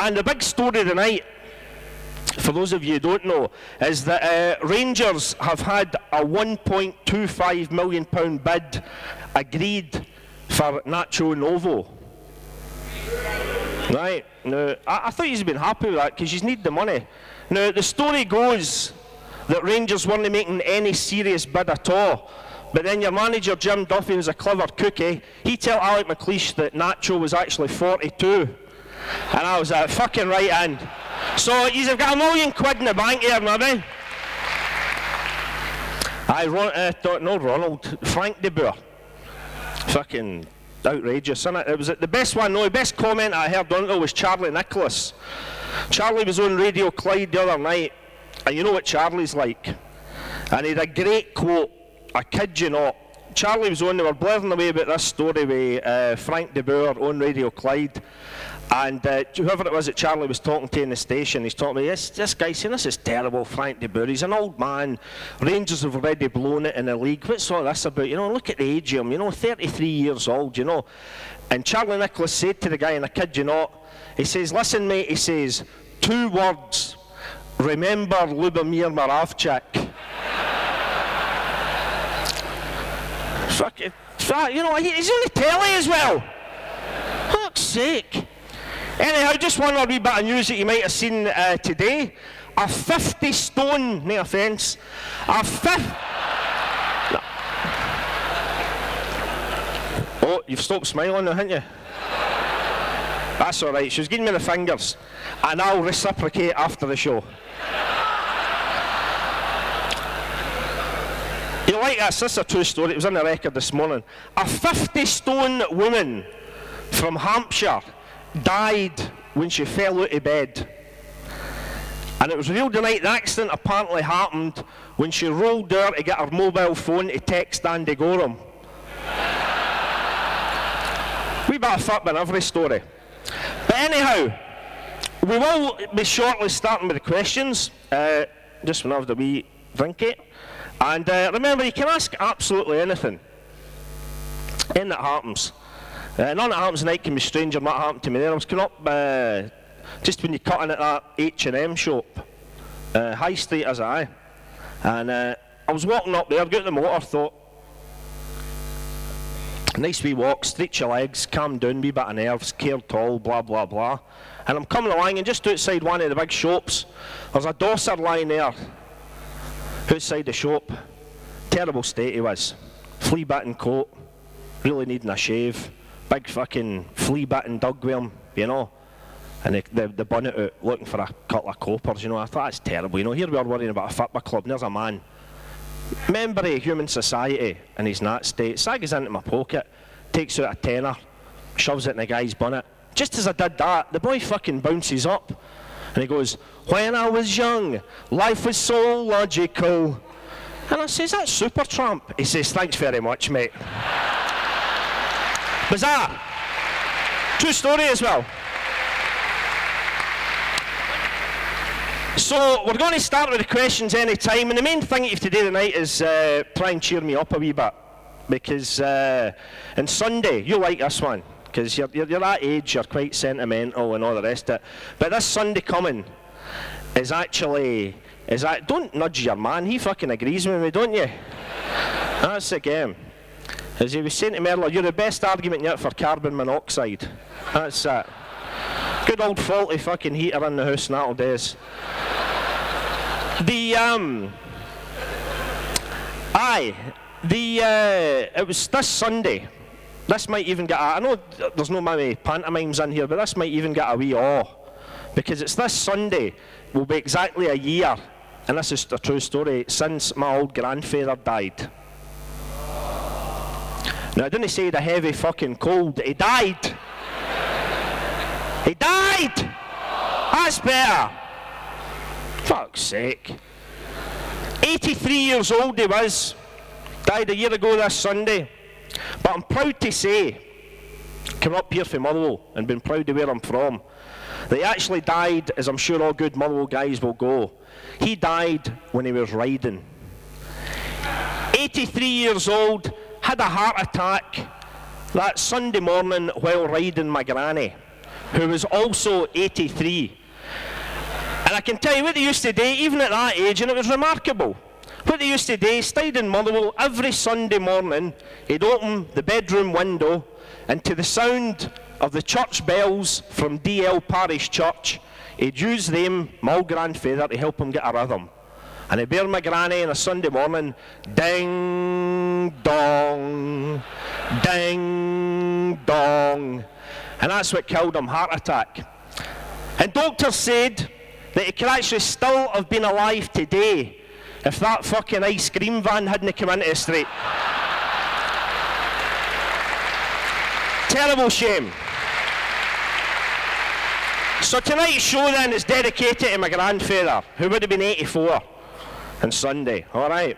And the big story tonight, for those of you who don't know, is that Rangers have had a £1.25 million bid agreed for Nacho Novo. Right, now, I thought you'd been happy with that because you need the money. Now, the story goes that Rangers weren't making any serious bid at all. But then your manager, Jim Duffy, was a clever cookie. He told Alec McLeish that Nacho was actually 42. And I was fucking right in. So you've got £1 million in the bank here, maybe. Ronald, Frank de Boer. Fucking outrageous, isn't it? It was the best one, no, the best comment I heard on it was Charlie Nicholas. Charlie was on Radio Clyde the other night, and you know what Charlie's like. And he had a great quote, I kid you not. Charlie was on, they were blathering away about this story with Frank de Boer on Radio Clyde. And whoever it was that Charlie was talking to in the station, he's talking to me, this guy saying, this is terrible, Frank de Boer, he's an old man, Rangers have already blown it in the league, what's all this about, you know, look at the age of him, 33 years old, you know. And Charlie Nicholas said to the guy, and I kid you not, he says, listen mate, he says, 2 words, remember Lubomir Moravchik. Fucking, you know, he's on the telly as well. Fuck's sake. Anyhow, just one more wee bit of news that you might have seen today. A 50 stone, no offence, a 50... No. Oh, you've stopped smiling now, haven't you? That's alright, she was giving me the fingers, and I'll reciprocate after the show. You like this? This is a true story, it was in the record this morning. A 50 stone woman from Hampshire died when she fell out of bed. And it was revealed tonight the accident apparently happened when she rolled out to get her mobile phone to text Andy Gorham. We bit of fun in every story. But anyhow, we will be shortly starting with the questions, just when I have the wee drink it. And remember, you can ask absolutely anything. Anything that happens. None that happens tonight can be strange, or what happened to me there. I was coming up just when you cut in at that H&M shop, High Street as I. And I was walking up there, got the motor, thought, nice wee walk, stretch your legs, calm down, wee bit of nerves, Caird tall, blah blah blah. And I'm coming along, and just outside one of the big shops, there's a dosser lying there, outside the shop. Terrible state he was. Flea-bitten coat, really needing a shave. Big fucking flea-bitten dog with him, you know. And the bonnet out, looking for a couple of coppers, you know. I thought, that's terrible, you know. Here we are worrying about a football club, and there's a man, member of human society, and he's in that state. Sags into my pocket, takes out a tenner, shoves it in the guy's bonnet. Just as I did that, the boy fucking bounces up, and he goes, when I was young, life was so logical. And I says, that's Supertramp. He says, thanks very much, mate. Bizarre. True story as well. So we're going to start with the questions any time, and the main thing of today tonight is try and cheer me up a wee bit, because on Sunday, you like this one, because you're that age, you're quite sentimental and all the rest of it, but this Sunday coming is actually, don't nudge your man, he fucking agrees with me, don't you? That's the game. As he was saying to me earlier, you're the best argument yet for carbon monoxide. That's it. Good old faulty fucking heater in the house nowadays. It was this Sunday. This might even get I know there's no many pantomimes in here, but this might even get a wee awe. Because it's this Sunday, will be exactly a year, and this is a true story, since my old grandfather died. Now I didn't say he had a heavy fucking cold, he died! He died! That's better! Fuck's sake. 83 years old he was. Died a year ago this Sunday. But I'm proud to say, coming up here from Motherwell and being proud of where I'm from, that he actually died, as I'm sure all good Motherwell guys will go, he died when he was riding. 83 years old, had a heart attack that Sunday morning while riding my granny. who was also 83. And I can tell you what they used to do, even at that age, and it was remarkable. What they used to do, stayed in Motherwell every Sunday morning. He'd open the bedroom window, and to the sound of the church bells from DL Parish Church, he'd use them, my old grandfather, to help him get a rhythm. And he'd bear my granny on a Sunday morning, ding dong, ding dong. And that's what killed him, heart attack. And doctors said that he could actually still have been alive today if that fucking ice cream van hadn't come into the street. Terrible shame. So tonight's show then is dedicated to my grandfather, who would have been 84 on Sunday, alright?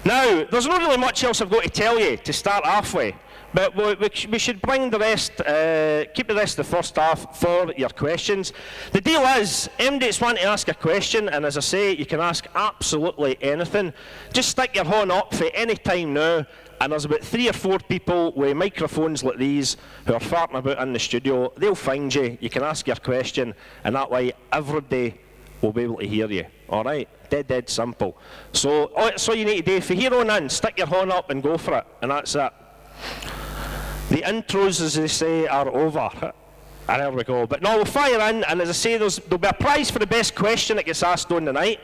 Now, there's not really much else I've got to tell you to start off with, but we should bring the rest, keep the rest of the first half for your questions. The deal is, MDs want to ask a question, and as I say, you can ask absolutely anything. Just stick your hand up for any time now, and there's about 3 or 4 people with microphones like these who are farting about in the studio. They'll find you, you can ask your question, and that way everybody will be able to hear you. Alright? Dead simple. So, that's all you need to do. For here on in, stick your hand up and go for it, and that's it. The intros, as they say, are over. And there we go. But no, we'll fire in, and as I say, there'll be a prize for the best question that gets asked on the night.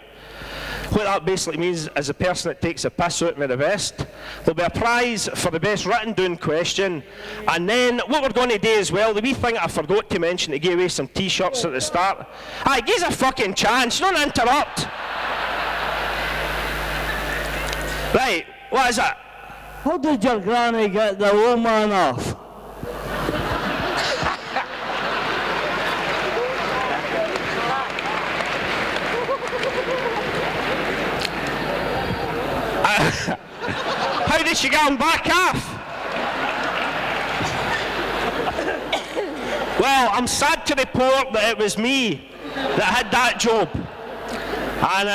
What that basically means is the person that takes a piss out of me the best. There'll be a prize for the best written down question. And then what we're going to do as well, the wee thing I forgot to mention to give away some t-shirts at the start. Aye, give us a fucking chance, don't interrupt. Right, what is it? How did your granny get the old man off? How did she get him back off? Well, I'm sad to report that it was me that had that job. And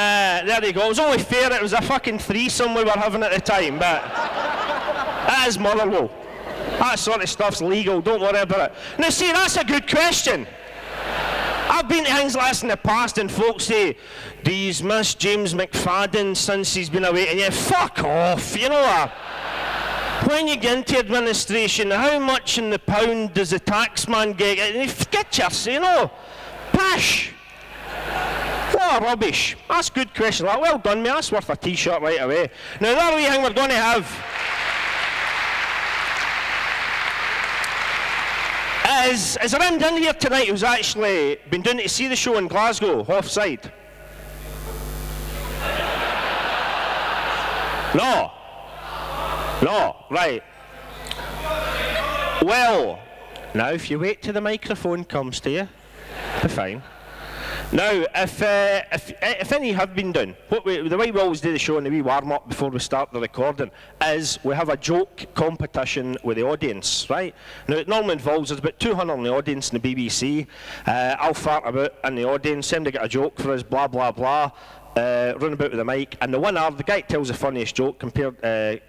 there you go. It was only fair it was a fucking threesome we were having at the time, but that is Motherwell. That sort of stuff's legal, don't worry about it. Now see, that's a good question. I've been to things like this in the past and folks say, do you miss James McFadden since he's been away? And you fuck off, you know. When you get into administration, how much in the pound does the taxman get? Get yourself, you know. Pish. What a rubbish. That's a good question. Well done, mate. That's worth a t-shirt right away. Now, the other wee thing we're going to have is a friend in here tonight who's actually been doing to see the show in Glasgow, offside. No, right. Well, now if you wait till the microphone comes to you, be fine. Now, if any have been done, the way we always do the show in the wee warm-up before we start the recording is we have a joke competition with the audience, right? Now, it normally involves, there's about 200 in the audience in the BBC. I'll fart about in the audience, them to get a joke for us, blah, blah, blah, run about with the mic, and the winner, the guy that tells the funniest joke compared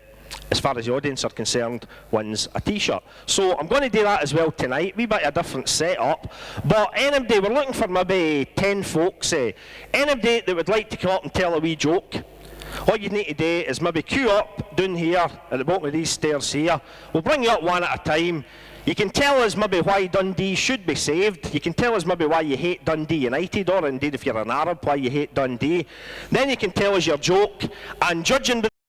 as far as the audience are concerned, wins a t-shirt. So I'm going to do that as well tonight, wee bit of a different setup, but anybody, we're looking for maybe 10 folks, anybody that would like to come up and tell a wee joke, all you need to do is maybe queue up down here at the bottom of these stairs here. We'll bring you up one at a time. You can tell us maybe why Dundee should be saved. You can tell us maybe why you hate Dundee United, or indeed if you're an Arab, why you hate Dundee. Then you can tell us your joke, and judging